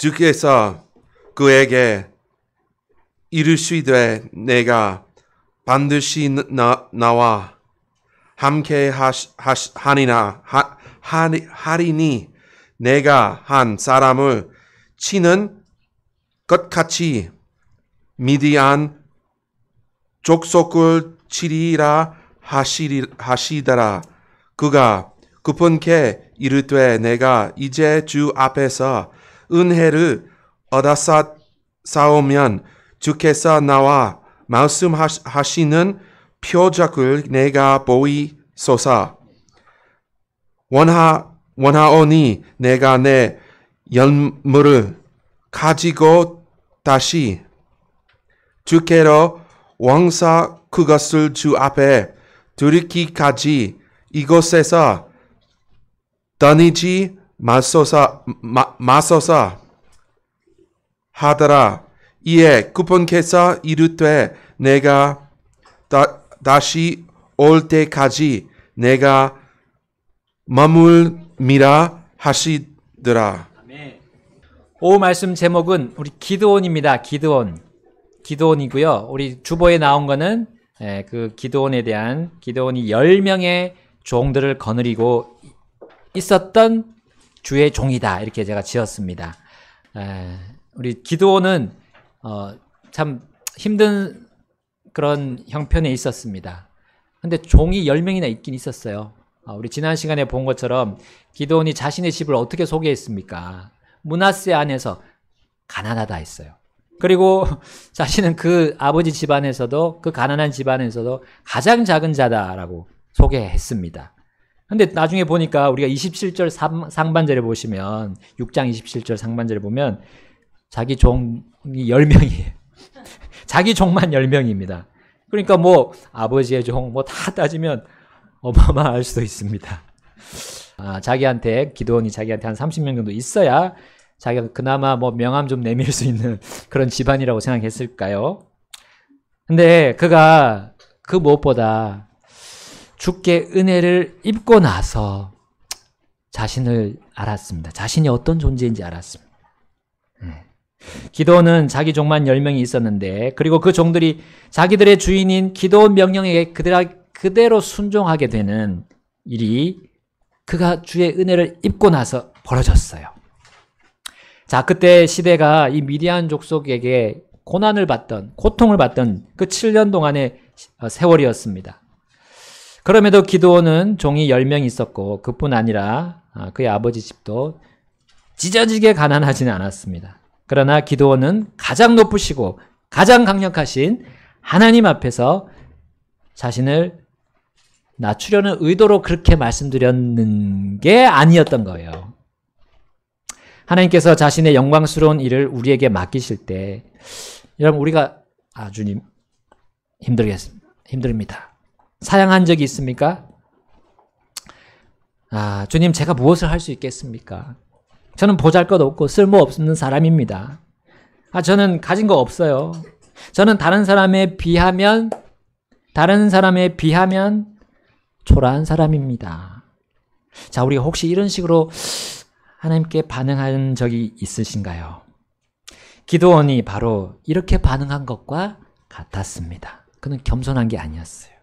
주께서 그에게 이르시되 내가 반드시 나와 함께 하리니 내가 한 사람을 치는 것 같이 미디안 족속을 치리라 하시더라. 그가 그분께 이르되 내가 이제 주 앞에서 은혜를 얻었사오면 주께서 나와 말씀하시는 표적을 내가 보이소서. 원하오니 내가 내 열무를 가지고 다시 주께로 왕사 그것을 주 앞에 들이기까지 이곳에서 떠나지 마소서 하더라. 이에 그분께서 이르되 내가 다시 올 때까지 내가 머물미라 하시더라. 오후 말씀 제목은 우리 기드온입니다. 기드온이고요. 우리 주보에 나온 거는 그 기드온에 대한 기드온이 10명의 종들을 거느리고 있었던 주의 종이다. 이렇게 제가 지었습니다. 우리 기드온은 참 힘든 그런 형편에 있었습니다. 근데 종이 10명이나 있긴 있었어요. 우리 지난 시간에 본 것처럼 기드온이 자신의 집을 어떻게 소개했습니까? 므낫세 안에서 가난하다 했어요. 그리고 자신은 그 아버지 집안에서도 그 가난한 집안에서도 가장 작은 자다라고 소개했습니다. 근데 나중에 보니까 우리가 27절 상반절에 보시면 6장 27절 상반절에 보면 자기 종이 10명이에요. 자기 종만 10명입니다. 그러니까 뭐 아버지의 종 뭐 다 따지면 어마어마할 수도 있습니다. 기드온이 자기한테 한 30명 정도 있어야 자기가 그나마 뭐 명함 좀 내밀 수 있는 그런 집안이라고 생각했을까요? 근데 그가 그 무엇보다 주께 은혜를 입고 나서 자신을 알았습니다. 자신이 어떤 존재인지 알았습니다. 기드온은 자기 종만 10명이 있었는데 그리고 그 종들이 자기들의 주인인 기드온 명령에 그대로 순종하게 되는 일이 그가 주의 은혜를 입고 나서 벌어졌어요. 자, 그때 시대가 이 미디안 족속에게 고통을 받던 그 7년 동안의 세월이었습니다. 그럼에도 기드온은 종이 10명 있었고 그뿐 아니라 그의 아버지 집도 찢어지게 가난하지는 않았습니다. 그러나 기드온은 가장 높으시고 가장 강력하신 하나님 앞에서 자신을 낮추려는 의도로 그렇게 말씀드렸는 게 아니었던 거예요. 하나님께서 자신의 영광스러운 일을 우리에게 맡기실 때 여러분 우리가 주님 힘듭니다. 사양한 적이 있습니까? 주님 제가 무엇을 할 수 있겠습니까? 저는 보잘것없고 쓸모없는 사람입니다. 저는 가진 거 없어요. 저는 다른 사람에 비하면 초라한 사람입니다. 자, 우리가 혹시 이런 식으로 하나님께 반응한 적이 있으신가요? 기드온이 바로 이렇게 반응한 것과 같았습니다. 그는 겸손한 게 아니었어요.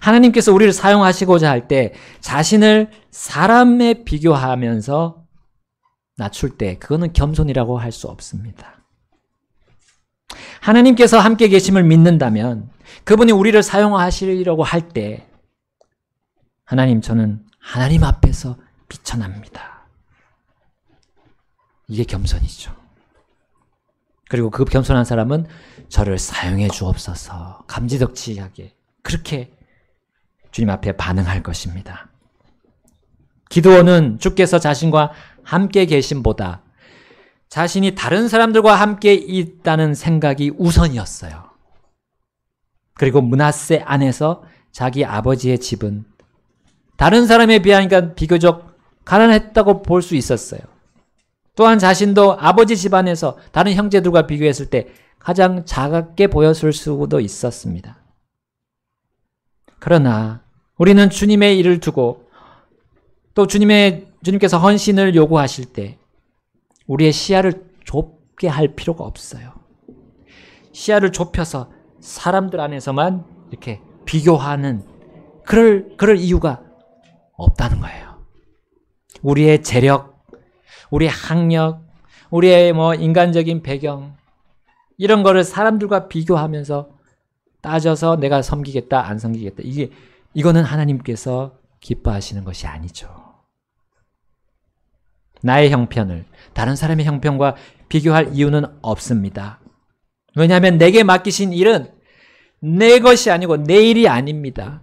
하나님께서 우리를 사용하시고자 할 때 자신을 사람에 비교하면서 낮출 때 그거는 겸손이라고 할 수 없습니다. 하나님께서 함께 계심을 믿는다면 그분이 우리를 사용하시려고 할 때 하나님 저는 하나님 앞에서 비천합니다. 이게 겸손이죠. 그리고 그 겸손한 사람은 저를 사용해 주옵소서 감지덕지하게 그렇게 주님 앞에 반응할 것입니다. 기드온은 주께서 자신과 함께 계심보다 자신이 다른 사람들과 함께 있다는 생각이 우선이었어요. 그리고 므낫세 안에서 자기 아버지의 집은 다른 사람에 비하니까 비교적 가난했다고 볼 수 있었어요. 또한 자신도 아버지 집안에서 다른 형제들과 비교했을 때 가장 작게 보였을 수도 있었습니다. 그러나 우리는 주님의 일을 두고 또 주님께서 헌신을 요구하실 때 우리의 시야를 좁게 할 필요가 없어요. 시야를 좁혀서 사람들 안에서만 이렇게 비교하는 그럴 이유가 없다는 거예요. 우리의 재력, 우리의 학력, 우리의 인간적인 배경, 이런 거를 사람들과 비교하면서 따져서 내가 섬기겠다, 안 섬기겠다. 이거는 하나님께서 기뻐하시는 것이 아니죠. 나의 형편을 다른 사람의 형편과 비교할 이유는 없습니다. 왜냐하면 내게 맡기신 일은 내 것이 아니고 내 일이 아닙니다.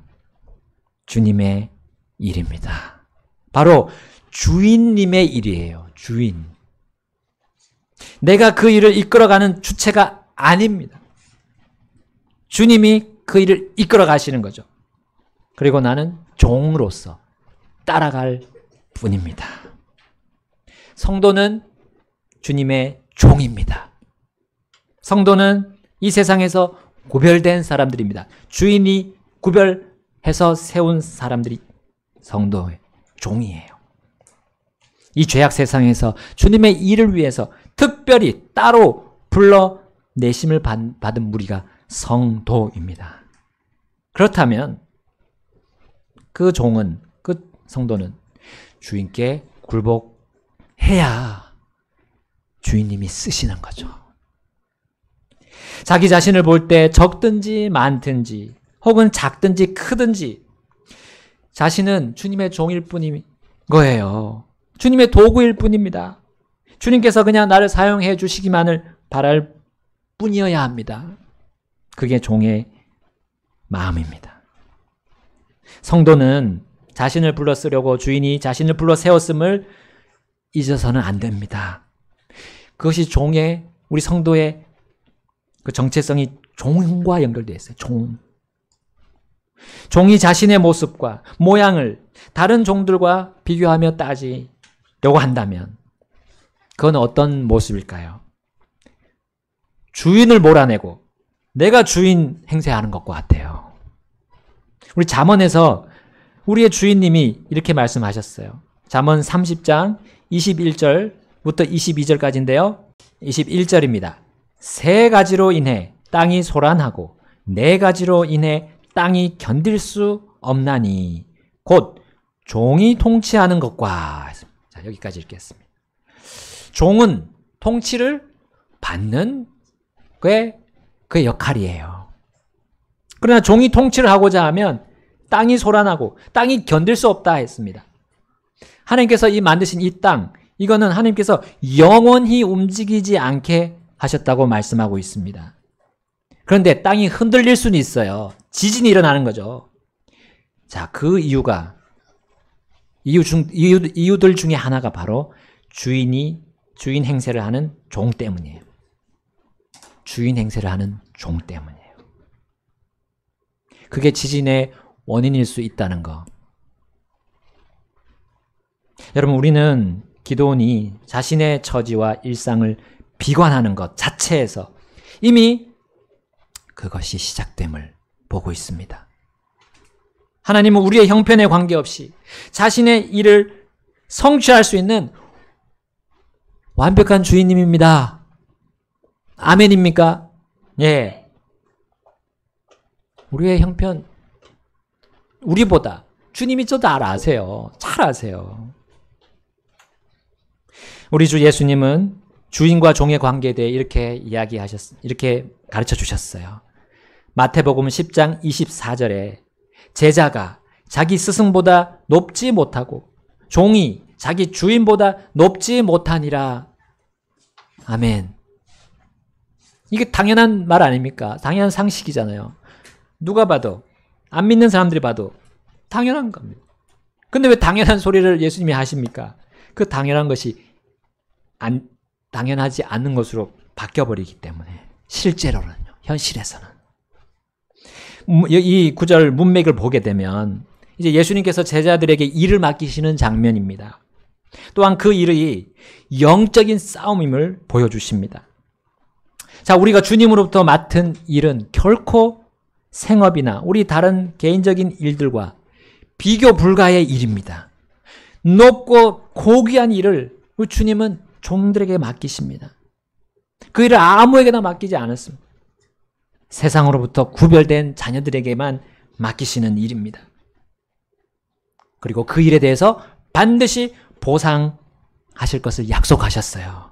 주님의 일입니다. 바로 주인님의 일이에요. 주인. 내가 그 일을 이끌어가는 주체가 아닙니다. 주님이 그 일을 이끌어 가시는 거죠. 그리고 나는 종으로서 따라갈 뿐입니다. 성도는 주님의 종입니다. 성도는 이 세상에서 구별된 사람들입니다. 주인이 구별해서 세운 사람들이 성도의 종이에요. 이 죄악 세상에서 주님의 일을 위해서 특별히 따로 불러내심을 받은 무리가 성도입니다. 그렇다면 그 종은, 그 성도는 주인께 굴복해야 주인님이 쓰시는 거죠. 자기 자신을 볼 때 적든지 많든지 혹은 작든지 크든지 자신은 주님의 종일 뿐인 거예요. 주님의 도구일 뿐입니다. 주님께서 그냥 나를 사용해 주시기만을 바랄 뿐이어야 합니다. 그게 종의 마음입니다. 성도는 자신을 불러 쓰려고 주인이 자신을 불러 세웠음을 잊어서는 안 됩니다. 그것이 우리 성도의 그 정체성이 종과 연결되어 있어요. 종이 자신의 모습과 모양을 다른 종들과 비교하며 따지려고 한다면 그건 어떤 모습일까요? 주인을 몰아내고 내가 주인 행세하는 것과 같아요. 우리 잠언에서 우리의 주인님이 이렇게 말씀하셨어요. 잠언 30장 21절부터 22절까지인데요. 21절입니다. 세 가지로 인해 땅이 소란하고 네 가지로 인해 땅이 견딜 수 없나니 곧 종이 통치하는 것과. 자, 여기까지 읽겠습니다. 종은 통치를 받는 게 그의 역할이에요. 그러나 종이 통치를 하고자 하면 땅이 소란하고 땅이 견딜 수 없다 했습니다. 하나님께서 만드신 이 땅, 이거는 하나님께서 영원히 움직이지 않게 하셨다고 말씀하고 있습니다. 그런데 땅이 흔들릴 수는 있어요. 지진이 일어나는 거죠. 자, 그 이유들 중에 하나가 바로 주인 행세를 하는 종 때문이에요. 주인 행세를 하는 종 때문이에요. 그게 지진의 원인일 수 있다는 거. 여러분, 우리는 기도원이 자신의 처지와 일상을 비관하는 것 자체에서 이미 그것이 시작됨을 보고 있습니다. 하나님은 우리의 형편에 관계없이 자신의 일을 성취할 수 있는 완벽한 주인님입니다. 아멘입니까? 예. 우리의 형편, 우리보다 주님이 더 잘 아세요. 잘 아세요. 우리 주 예수님은 주인과 종의 관계에 대해 이렇게 가르쳐 주셨어요. 마태복음 10장 24절에 제자가 자기 스승보다 높지 못하고 종이 자기 주인보다 높지 못하니라. 아멘. 이게 당연한 말 아닙니까? 당연한 상식이잖아요. 누가 봐도, 안 믿는 사람들이 봐도 당연한 겁니다. 근데 왜 당연한 소리를 예수님이 하십니까? 그 당연한 것이 당연하지 않는 것으로 바뀌어버리기 때문에, 실제로는요, 현실에서는. 이 구절 문맥을 보게 되면 이제 예수님께서 제자들에게 일을 맡기시는 장면입니다. 또한 그 일이 영적인 싸움임을 보여주십니다. 자, 우리가 주님으로부터 맡은 일은 결코 생업이나 우리 다른 개인적인 일들과 비교 불가의 일입니다. 높고 고귀한 일을 우리 주님은 종들에게 맡기십니다. 그 일을 아무에게나 맡기지 않았습니다. 세상으로부터 구별된 자녀들에게만 맡기시는 일입니다. 그리고 그 일에 대해서 반드시 보상하실 것을 약속하셨어요.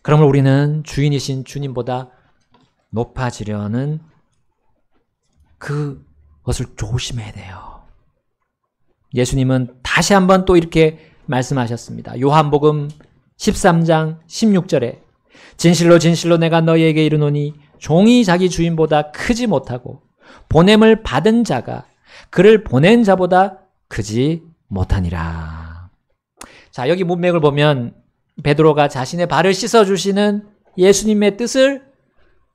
그러므로 우리는 주인이신 주님보다 높아지려는 그것을 조심해야 돼요. 예수님은 다시 한번 또 이렇게 말씀하셨습니다. 요한복음 13장 16절에 진실로 진실로 내가 너희에게 이르노니 종이 자기 주인보다 크지 못하고 보냄을 받은 자가 그를 보낸 자보다 크지 못하니라. 자, 여기 문맥을 보면 베드로가 자신의 발을 씻어주시는 예수님의 뜻을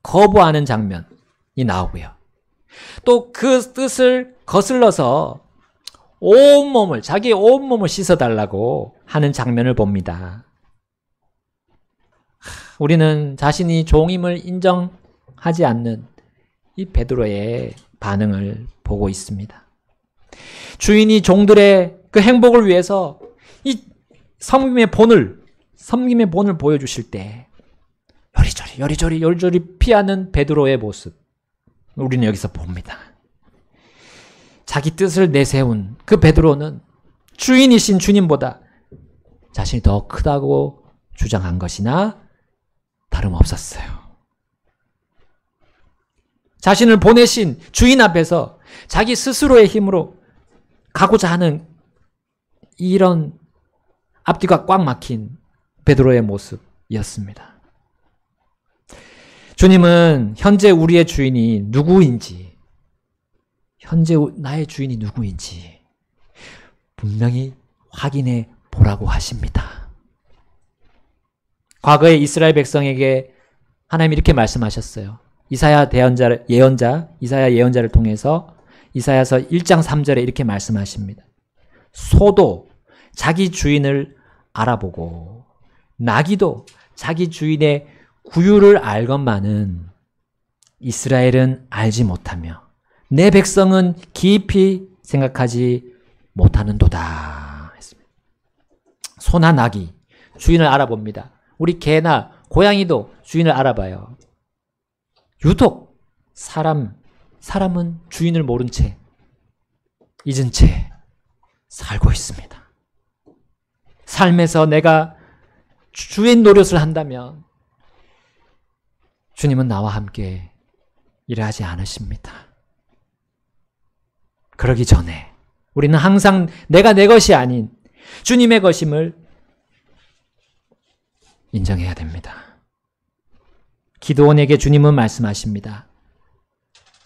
거부하는 장면이 나오고요. 또 그 뜻을 거슬러서 자기의 온몸을 씻어달라고 하는 장면을 봅니다. 우리는 자신이 종임을 인정하지 않는 이 베드로의 반응을 보고 있습니다. 주인이 종들의 그 행복을 위해서 이 섬김의 본을 보여주실 때 요리조리 피하는 베드로의 모습, 우리는 여기서 봅니다. 자기 뜻을 내세운 그 베드로는 주인이신 주님보다 자신이 더 크다고 주장한 것이나 다름없었어요. 자신을 보내신 주인 앞에서 자기 스스로의 힘으로 가고자 하는 이런 앞뒤가 꽉 막힌 베드로의 모습이었습니다. 주님은 현재 우리의 주인이 누구인지, 현재 나의 주인이 누구인지 분명히 확인해 보라고 하십니다. 과거의 이스라엘 백성에게 하나님이 이렇게 말씀하셨어요. 이사야 예언자를 통해서 이사야서 1장 3절에 이렇게 말씀하십니다. 소도 자기 주인을 알아보고 나귀도 자기 주인의 구유를 알건만은 이스라엘은 알지 못하며 내 백성은 깊이 생각하지 못하는도다 했습니다. 소나 나귀 주인을 알아봅니다. 우리 개나 고양이도 주인을 알아봐요. 유독 사람은 주인을 모른 채, 잊은 채 살고 있습니다. 삶에서 내가 주인 노릇을 한다면 주님은 나와 함께 일하지 않으십니다. 그러기 전에 우리는 항상 내가 내 것이 아닌 주님의 것임을 인정해야 됩니다. 기드온에게 주님은 말씀하십니다.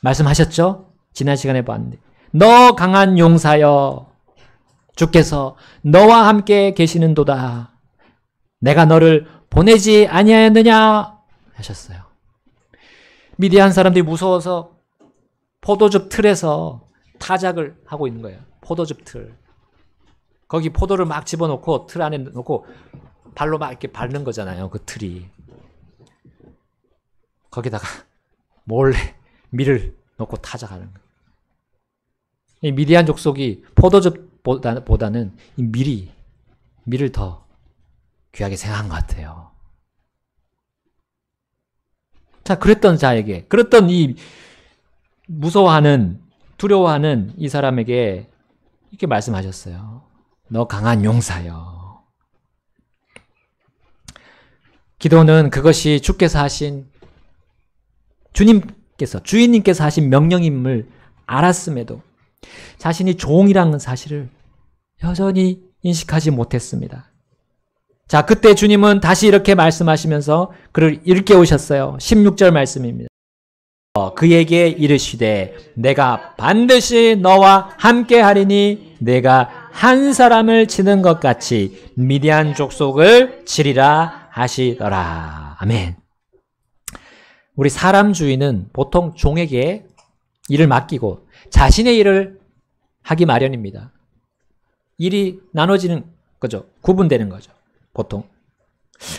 말씀하셨죠? 지난 시간에 봤는데 너 강한 용사여 주께서 너와 함께 계시는도다. 내가 너를 보내지 아니하였느냐 하셨어요. 미디안 사람들이 무서워서 포도즙 틀에서 타작을 하고 있는 거예요. 포도즙 틀. 거기 포도를 막 집어넣고 틀 안에 넣고 발로 막 이렇게 밟는 거잖아요. 그 틀이. 거기다가 몰래 밀을 넣고 타작하는 거예요. 이 미디안 족속이 포도즙보다는 이 밀을 더 귀하게 생각한 것 같아요. 자, 그랬던 이 무서워하는, 두려워하는 이 사람에게 이렇게 말씀하셨어요. 너 강한 용사여. 기도는 그것이 주님께서 주인님께서 하신 명령임을 알았음에도 자신이 종이라는 사실을 여전히 인식하지 못했습니다. 자, 그때 주님은 다시 이렇게 말씀하시면서 그를 일깨우셨어요. 16절 말씀입니다. 그에게 이르시되 내가 반드시 너와 함께 하리니 내가 한 사람을 치는 것 같이 미디안 족속을 치리라 하시더라. 아멘. 우리 사람 주인은 보통 종에게 일을 맡기고 자신의 일을 하기 마련입니다. 일이 나눠지는 거죠. 구분되는 거죠. 보통.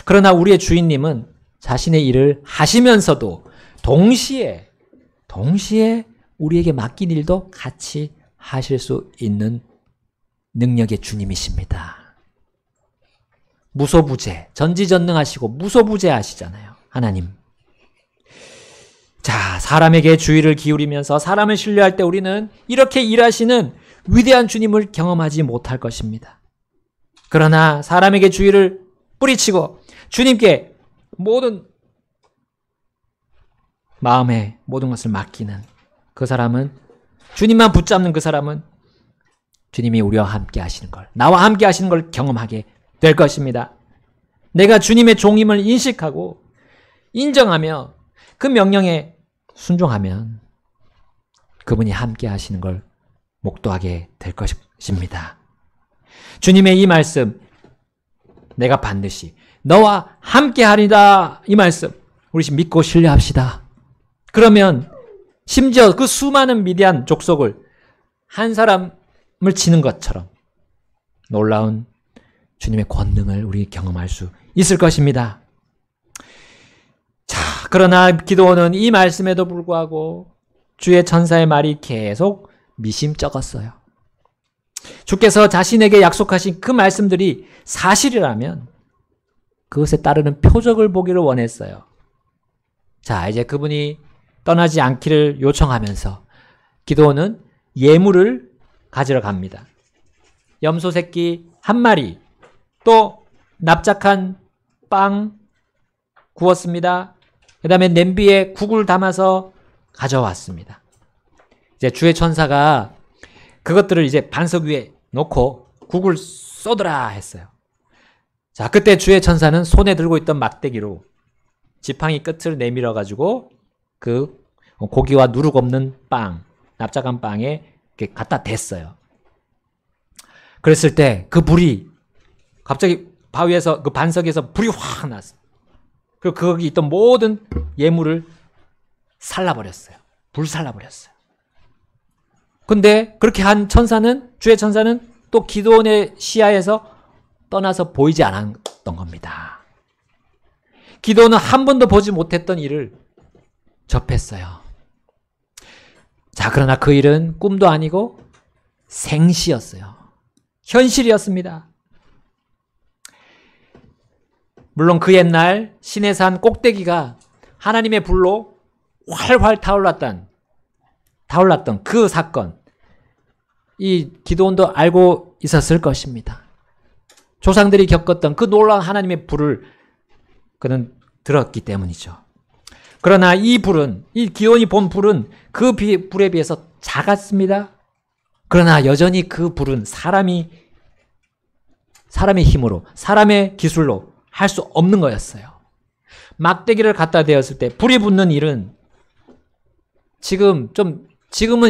그러나 우리의 주인님은 자신의 일을 하시면서도 동시에 우리에게 맡긴 일도 같이 하실 수 있는 능력의 주님이십니다. 무소부재, 전지전능하시고 무소부재하시잖아요. 하나님. 자, 사람에게 주의를 기울이면서 사람을 신뢰할 때 우리는 이렇게 일하시는 위대한 주님을 경험하지 못할 것입니다. 그러나 사람에게 주의를 뿌리치고 주님께 모든 마음의 모든 것을 맡기는 그 사람은, 주님만 붙잡는 그 사람은 주님이 우리와 함께 하시는 걸, 나와 함께 하시는 걸 경험하게 될 것입니다. 내가 주님의 종임을 인식하고 인정하며 그 명령에 순종하면 그분이 함께 하시는 걸 목도하게 될 것입니다. 주님의 이 말씀, 내가 반드시 너와 함께 하리다, 이 말씀 우리 믿고 신뢰합시다. 그러면 심지어 그 수많은 미디안 족속을 한 사람을 치는 것처럼 놀라운 주님의 권능을 우리 경험할 수 있을 것입니다. 자, 그러나 기드온은 이 말씀에도 불구하고 주의 천사의 말이 계속 미심쩍었어요. 주께서 자신에게 약속하신 그 말씀들이 사실이라면 그것에 따르는 표적을 보기를 원했어요. 자, 이제 그분이 떠나지 않기를 요청하면서 기드온은 예물을 가지러 갑니다. 염소 새끼 한 마리, 또 납작한 빵 구웠습니다. 그 다음에 냄비에 국을 담아서 가져왔습니다. 이제 주의 천사가 그것들을 이제 반석 위에 놓고 국을 쏟으라 했어요. 자, 그때 주의 천사는 손에 들고 있던 막대기로 지팡이 끝을 내밀어 가지고 그 고기와 누룩 없는 빵, 납작한 빵에 이렇게 갖다 댔어요. 그랬을 때 그 불이 갑자기 바위에서, 그 반석에서 불이 확 났어요. 그리고 거기 있던 모든 예물을 살라버렸어요. 불살라버렸어요. 근데 그렇게 한 천사는, 주의 천사는 또 기드온의 시야에서 떠나서 보이지 않았던 겁니다. 기드온은 한 번도 보지 못했던 일을 접했어요. 자, 그러나 그 일은 꿈도 아니고 생시였어요. 현실이었습니다. 물론 그 옛날 시내산 꼭대기가 하나님의 불로 활활 타올랐던 그 사건, 이 기드온도 알고 있었을 것입니다. 조상들이 겪었던 그 놀라운 하나님의 불을 그는 들었기 때문이죠. 그러나 이 불은, 이 기드온이 본 불은 그 불에 비해서 작았습니다. 그러나 여전히 그 불은 사람의 힘으로, 사람의 기술로 할 수 없는 거였어요. 막대기를 갖다 대었을 때 불이 붙는 일은 지금은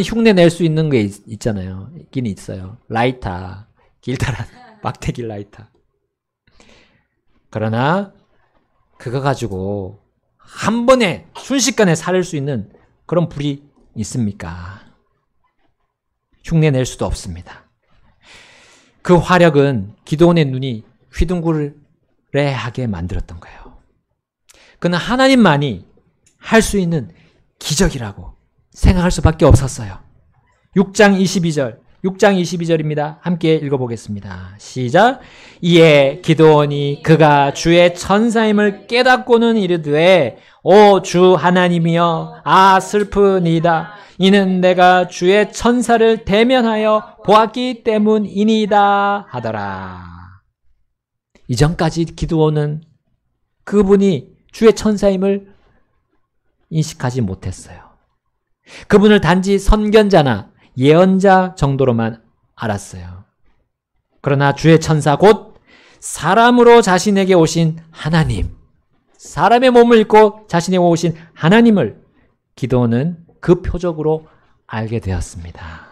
흉내 낼 수 있는 게 있잖아요. 있긴 있어요. 라이터, 길다란 막대기 라이터. 그러나 그거 가지고 한 번에 순식간에 사를 수 있는 그런 불이 있습니까? 흉내 낼 수도 없습니다. 그 화력은 기드온의 눈이 휘둥그레하게 만들었던 거예요. 그는 하나님만이 할 수 있는 기적이라고 생각할 수밖에 없었어요. 6장 22절입니다. 함께 읽어보겠습니다. 시작. 이에 기드온이 그가 주의 천사임을 깨닫고는 이르되 오 주 하나님이여, 아 슬프니이다. 이는 내가 주의 천사를 대면하여 보았기 때문이니이다 하더라. 이전까지 기드온은 그분이 주의 천사임을 인식하지 못했어요. 그분을 단지 선견자나 예언자 정도로만 알았어요. 그러나 주의 천사 곧 사람으로 자신에게 오신 하나님, 사람의 몸을 입고 자신에게 오신 하나님을 기드온은 그 표적으로 알게 되었습니다.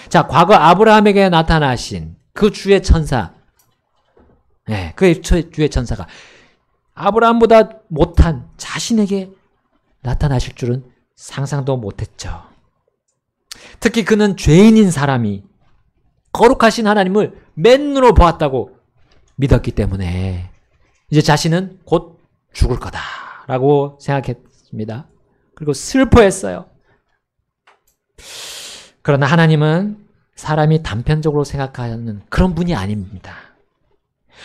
자, 과거 아브라함에게 나타나신 그 주의 천사, 그 주의 천사가 아브라함보다 못한 자신에게 나타나실 줄은 상상도 못했죠. 특히 그는 죄인인 사람이 거룩하신 하나님을 맨눈으로 보았다고 믿었기 때문에 이제 자신은 곧 죽을 거다라고 생각했습니다. 그리고 슬퍼했어요. 그러나 하나님은 사람이 단편적으로 생각하는 그런 분이 아닙니다.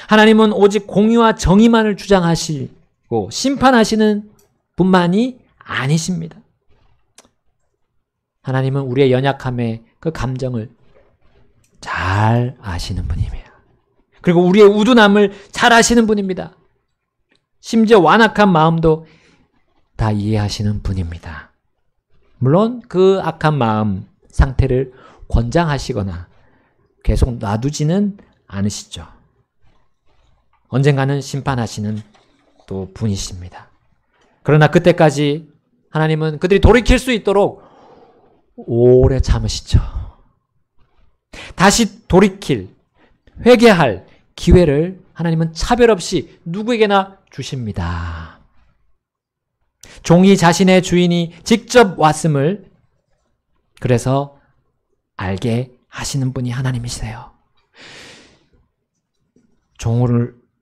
하나님은 오직 공의와 정의만을 주장하시고 심판하시는 분만이 아니십니다. 하나님은 우리의 연약함의 그 감정을 잘 아시는 분입니다. 그리고 우리의 우둔함을 잘 아시는 분입니다. 심지어 완악한 마음도 다 이해하시는 분입니다. 물론 그 악한 마음 상태를 권장하시거나 계속 놔두지는 않으시죠. 언젠가는 심판하시는 또 분이십니다. 그러나 그때까지 하나님은 그들이 돌이킬 수 있도록 오래 참으시죠. 다시 돌이킬, 회개할 기회를 하나님은 차별 없이 누구에게나 주십니다. 종이 자신의 주인이 직접 왔음을 그래서 알게 하시는 분이 하나님이세요.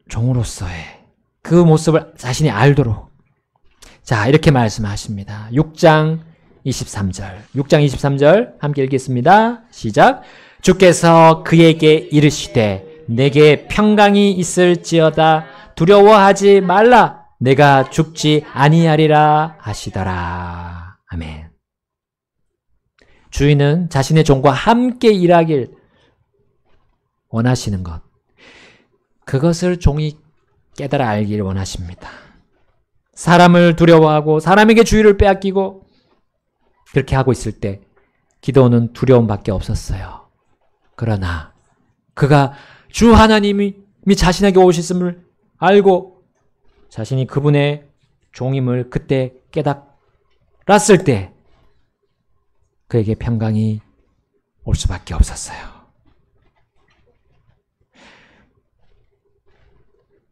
종으로서의 그 모습을 자신이 알도록. 자, 이렇게 말씀하십니다. 6장 23절 함께 읽겠습니다. 시작. 주께서 그에게 이르시되 내게 평강이 있을지어다 두려워하지 말라 내가 죽지 아니하리라 하시더라. 아멘. 주인은 자신의 종과 함께 일하길 원하시는 것, 그것을 종이 깨달아 알길 원하십니다. 사람을 두려워하고 사람에게 주의를 빼앗기고 그렇게 하고 있을 때 기드온은 두려움밖에 없었어요. 그러나 그가 주 하나님이 자신에게 오셨음을 알고 자신이 그분의 종임을 그때 깨달았을 때 그에게 평강이 올 수밖에 없었어요.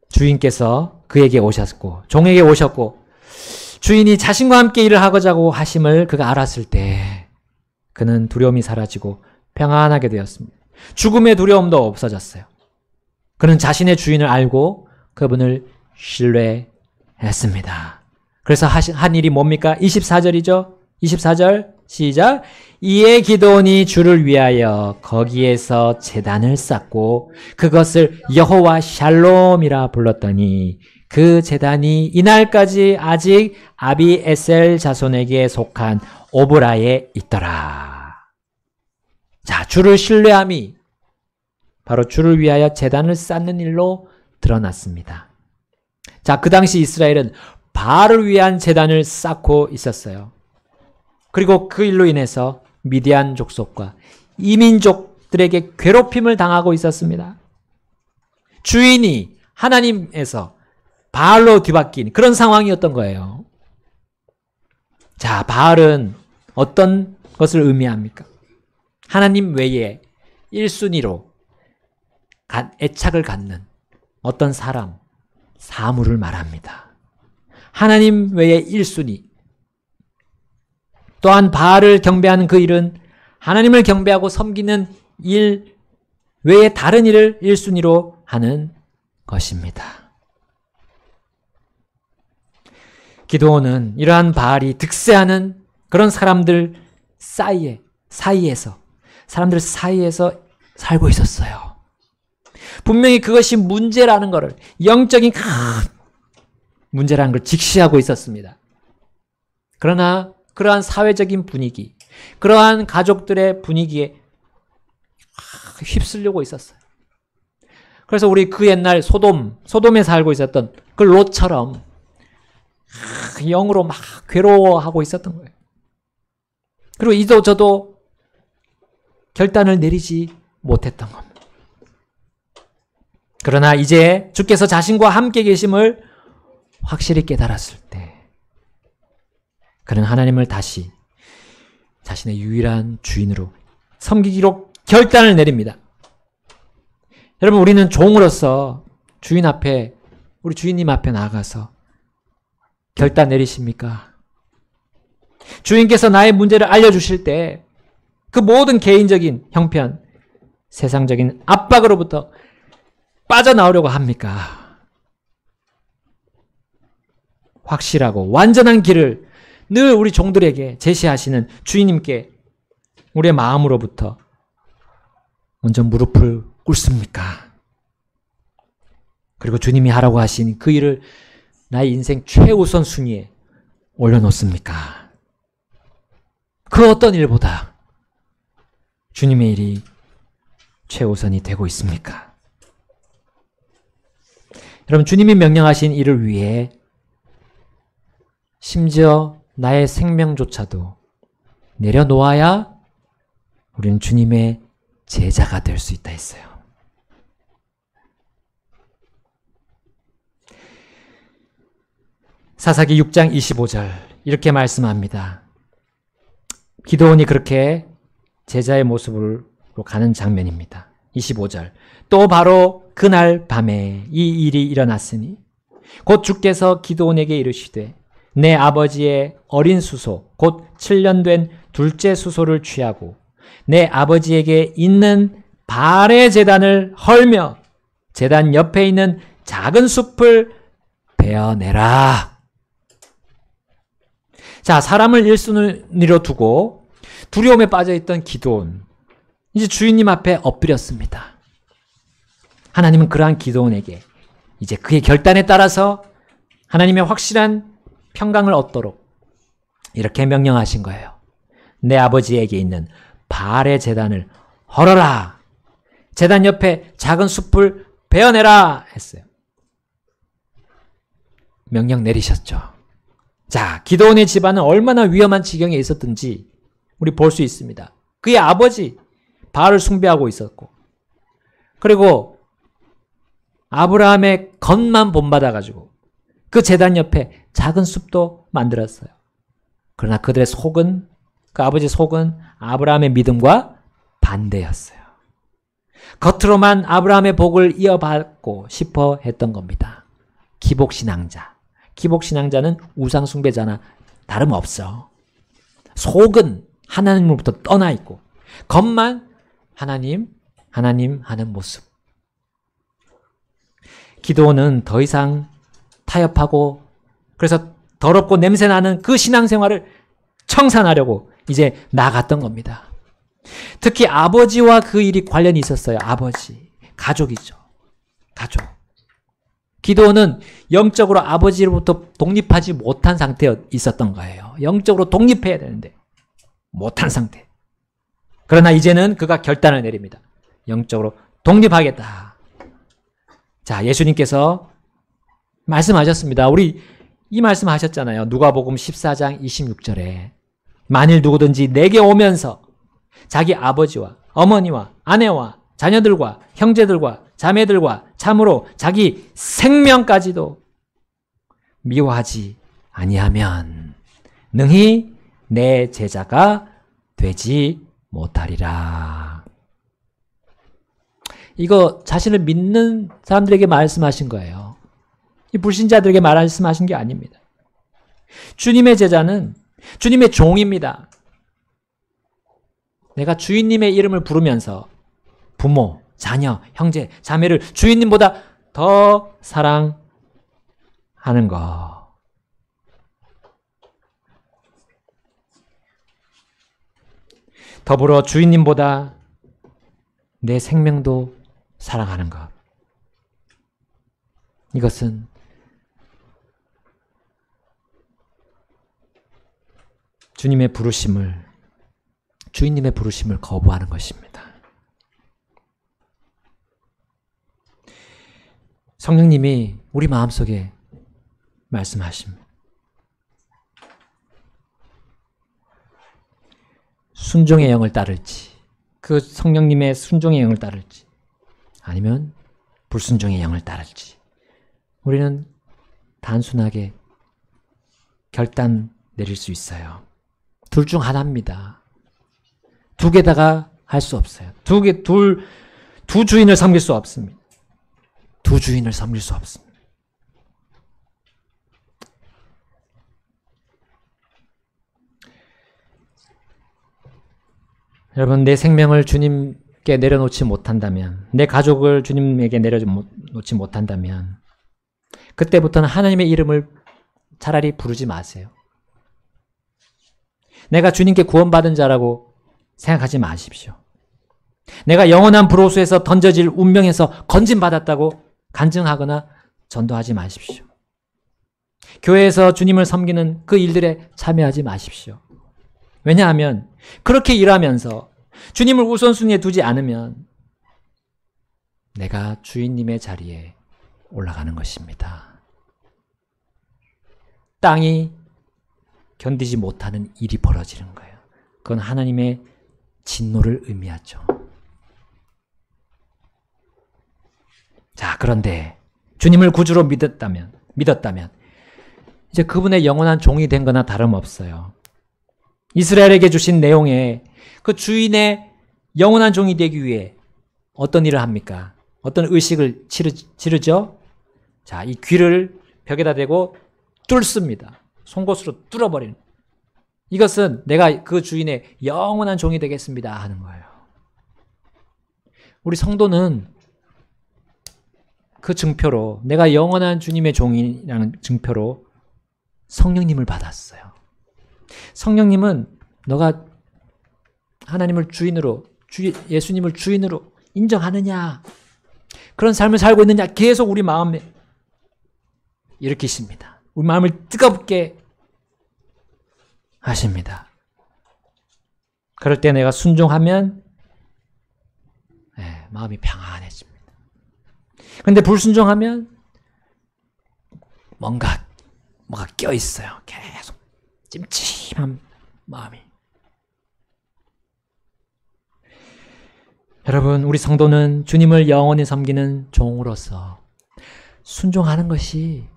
주인께서 그에게 오셨고 종에게 오셨고 주인이 자신과 함께 일을 하고자고 하심을 그가 알았을 때 그는 두려움이 사라지고 평안하게 되었습니다. 죽음의 두려움도 없어졌어요. 그는 자신의 주인을 알고 그분을 신뢰했습니다. 그래서 한 일이 뭡니까? 24절이죠. 24절 시작. 이에 기드온이 주를 위하여 거기에서 제단을 쌓고 그것을 여호와 샬롬이라 불렀더니 그 제단이 이날까지 아직 아비에셀 자손에게 속한 오브라에 있더라. 자, 주를 신뢰함이 바로 주를 위하여 제단을 쌓는 일로 드러났습니다. 자, 그 당시 이스라엘은 바알을 위한 제단을 쌓고 있었어요. 그리고 그 일로 인해서 미디안 족속과 이민족들에게 괴롭힘을 당하고 있었습니다. 주인이 하나님에서 바알로 뒤바뀐 그런 상황이었던 거예요. 자, 바알은 어떤 것을 의미합니까? 하나님 외에 1순위로 애착을 갖는 어떤 사람, 사물을 말합니다. 하나님 외에 1순위. 또한 바알을 경배하는 그 일은 하나님을 경배하고 섬기는 일 외에 다른 일을 1순위로 하는 것입니다. 기드온은 이러한 바알이 득세하는 그런 사람들 사이에서 살고 있었어요. 분명히 그것이 문제라는 것을, 영적인 문제라는 걸 직시하고 있었습니다. 그러나 그러한 사회적인 분위기, 그러한 가족들의 분위기에 휩쓸리고 있었어요. 그래서 우리 그 옛날 소돔에 살고 있었던 그 롯처럼 영으로 막 괴로워하고 있었던 거예요. 그리고 이도 저도 결단을 내리지 못했던 겁니다. 그러나 이제 주께서 자신과 함께 계심을 확실히 깨달았을 때 그는 하나님을 다시 자신의 유일한 주인으로 섬기기로 결단을 내립니다. 여러분, 우리는 종으로서 주인 앞에, 우리 주인님 앞에 나아가서 결단 내리십니까? 주인께서 나의 문제를 알려주실 때 그 모든 개인적인 형편, 세상적인 압박으로부터 빠져나오려고 합니까? 확실하고 완전한 길을 늘 우리 종들에게 제시하시는 주인님께 우리의 마음으로부터 먼저 무릎을 꿇습니까? 그리고 주님이 하라고 하신 그 일을 나의 인생 최우선 순위에 올려놓습니까? 그 어떤 일보다 주님의 일이 최우선이 되고 있습니까? 여러분, 주님이 명령하신 일을 위해 심지어 나의 생명조차도 내려놓아야 우리는 주님의 제자가 될 수 있다 했어요. 사사기 6장 25절 이렇게 말씀합니다. 기드온이 그렇게 제자의 모습으로 가는 장면입니다. 25절. 또 바로 그날 밤에 이 일이 일어났으니 곧 주께서 기드온에게 이르시되 내 아버지의 어린 수소 곧 7년 된 둘째 수소를 취하고 내 아버지에게 있는 발의 제단을 헐며 제단 옆에 있는 작은 숲을 베어내라. 자, 사람을 일순위로 두고 두려움에 빠져있던 기드온, 이제 주인님 앞에 엎드렸습니다. 하나님은 그러한 기드온에게 이제 그의 결단에 따라서 하나님의 확실한 평강을 얻도록 이렇게 명령하신 거예요. 내 아버지에게 있는 발의 제단을 헐어라. 제단 옆에 작은 숲을 베어내라 했어요. 명령 내리셨죠. 자, 기드온의 집안은 얼마나 위험한 지경에 있었든지 우리 볼 수 있습니다. 그의 아버지 바알을 숭배하고 있었고, 그리고 아브라함의 겉만 본받아가지고 그 제단 옆에 작은 숲도 만들었어요. 그러나 그들의 속은, 그 아버지 속은 아브라함의 믿음과 반대였어요. 겉으로만 아브라함의 복을 이어받고 싶어 했던 겁니다. 기복신앙자. 기복신앙자는 우상숭배자나 다름없어. 속은 하나님으로부터 떠나 있고 겉만 하나님 하는 모습. 기드온은 더 이상 타협하고 그래서 더럽고 냄새나는 그 신앙생활을 청산하려고 이제 나갔던 겁니다. 특히 아버지와 그 일이 관련이 있었어요. 아버지. 가족이죠. 가족. 기드온은 영적으로 아버지로부터 독립하지 못한 상태에 있었던 거예요. 영적으로 독립해야 되는데 못한 상태. 그러나 이제는 그가 결단을 내립니다. 영적으로 독립하겠다. 자, 예수님께서 말씀하셨습니다. 우리 이 말씀 하셨잖아요. 누가복음 14장 26절에 만일 누구든지 내게 오면서 자기 아버지와 어머니와 아내와 자녀들과 형제들과 자매들과 참으로 자기 생명까지도 미워하지 아니하면 능히 내 제자가 되지 못하리라. 이거 자신을 믿는 사람들에게 말씀하신 거예요. 이 불신자들에게 말씀하신 게 아닙니다. 주님의 제자는 주님의 종입니다. 내가 주인님의 이름을 부르면서 부모, 자녀, 형제, 자매를 주인님보다 더 사랑하는 거. 더불어 주인님보다 내 생명도 사랑하는 것. 이것은 주님의 부르심을, 주인님의 부르심을 거부하는 것입니다. 성령님이 우리 마음속에 말씀하십니다. 순종의 영을 따를지, 그 성령님의 순종의 영을 따를지, 아니면 불순종의 영을 따를지, 우리는 단순하게 결단 내릴 수 있어요. 둘 중 하나입니다. 두 개다가 할 수 없어요. 두 주인을 섬길 수 없습니다. 두 주인을 섬길 수 없습니다. 여러분, 내 생명을 주님께 내려놓지 못한다면, 내 가족을 주님에게 내려놓지 못한다면, 그때부터는 하나님의 이름을 차라리 부르지 마세요. 내가 주님께 구원받은 자라고 생각하지 마십시오. 내가 영원한 불호수에서 던져질 운명에서 건진받았다고 간증하거나 전도하지 마십시오. 교회에서 주님을 섬기는 그 일들에 참여하지 마십시오. 왜냐하면 그렇게 일하면서 주님을 우선순위에 두지 않으면 내가 주인님의 자리에 올라가는 것입니다. 땅이 견디지 못하는 일이 벌어지는 거예요. 그건 하나님의 진노를 의미하죠. 자, 그런데 주님을 구주로 믿었다면 이제 그분의 영원한 종이 된 거나 다름없어요. 이스라엘에게 주신 내용에 그 주인의 영원한 종이 되기 위해 어떤 일을 합니까? 어떤 의식을 치르죠? 자, 이 귀를 벽에다 대고 뚫습니다. 송곳으로 뚫어버리는. 이것은 내가 그 주인의 영원한 종이 되겠습니다 하는 거예요. 우리 성도는 그 증표로, 내가 영원한 주님의 종이라는 증표로 성령님을 받았어요. 성령님은 너가 하나님을 주인으로, 예수님을 주인으로 인정하느냐, 그런 삶을 살고 있느냐, 계속 우리 마음에 일으키십니다. 우리 마음을 뜨겁게 하십니다. 그럴 때 내가 순종하면 마음이 평안해집니다. 그런데 불순종하면 뭔가 껴있어요. 계속 찜찜한 마음이. 여러분, 우리 성도는 주님을 영원히 섬기는 종으로서 순종하는 것이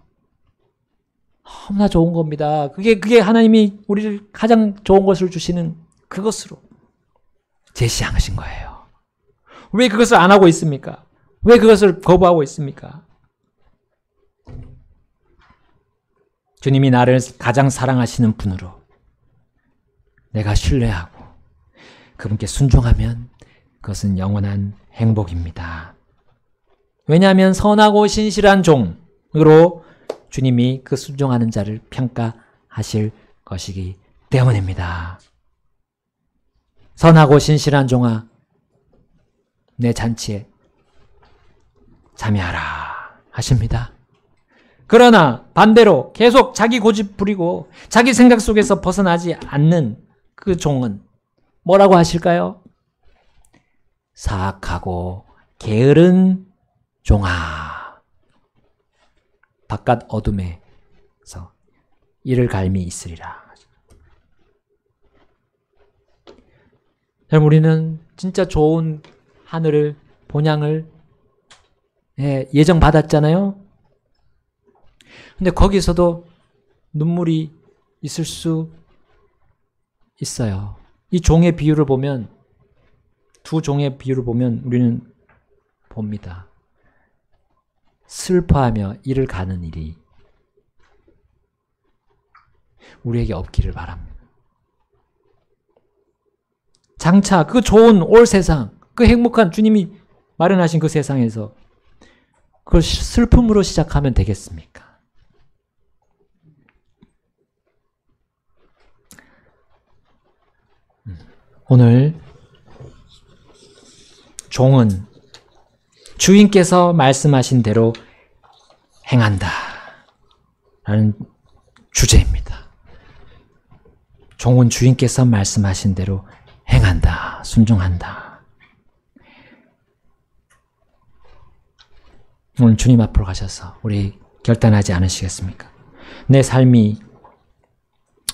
너무나 좋은 겁니다. 그게 하나님이 우리를 가장 좋은 것을 주시는 그것으로 제시하신 거예요. 왜 그것을 안 하고 있습니까? 왜 그것을 거부하고 있습니까? 주님이 나를 가장 사랑하시는 분으로 내가 신뢰하고 그분께 순종하면 그것은 영원한 행복입니다. 왜냐하면 선하고 신실한 종으로 주님이 그 순종하는 자를 평가하실 것이기 때문입니다. 선하고 신실한 종아, 내 잔치에 참여하라 하십니다. 그러나 반대로 계속 자기 고집 부리고 자기 생각 속에서 벗어나지 않는 그 종은 뭐라고 하실까요? 사악하고 게으른 종아, 바깥 어둠에서 이를 갈미 있으리라. 여러분, 우리는 진짜 좋은 하늘을, 본향을 예정받았잖아요. 근데 거기서도 눈물이 있을 수 있어요. 이 종의 비유를 보면, 두 종의 비유를 보면 우리는 봅니다. 슬퍼하며 이를 가는 일이 우리에게 없기를 바랍니다. 장차 그 좋은 올 세상, 그 행복한 주님이 마련하신 그 세상에서 그걸 슬픔으로 시작하면 되겠습니까? 오늘 종은 주인께서 말씀하신 대로 행한다 라는 주제입니다. 종은 주인께서 말씀하신 대로 행한다, 순종한다. 오늘 주님 앞으로 가셔서 우리 결단하지 않으시겠습니까? 내 삶이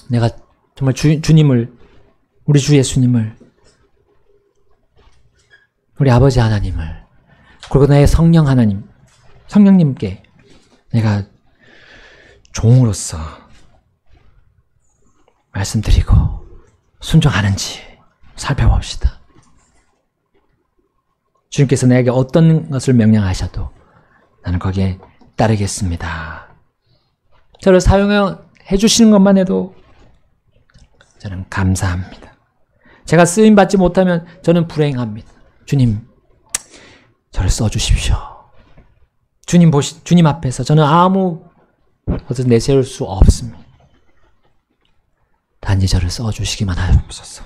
내가 정말 주님을, 우리 주 예수님을, 우리 아버지 하나님을, 그리고 나의 성령 하나님, 성령님께 내가 종으로서 말씀드리고 순종하는지 살펴봅시다. 주님께서 내게 어떤 것을 명령하셔도 나는 거기에 따르겠습니다. 저를 사용해 주시는 것만 해도 저는 감사합니다. 제가 쓰임받지 못하면 저는 불행합니다. 주님, 저를 써주십시오. 주님 앞에서 저는 아무 것을 내세울 수 없습니다. 단지 저를 써주시기만 하옵소서.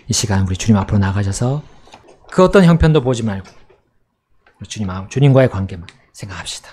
이 시간 우리 주님 앞으로 나가셔서 그 어떤 형편도 보지 말고 주님과의 관계만 생각합시다.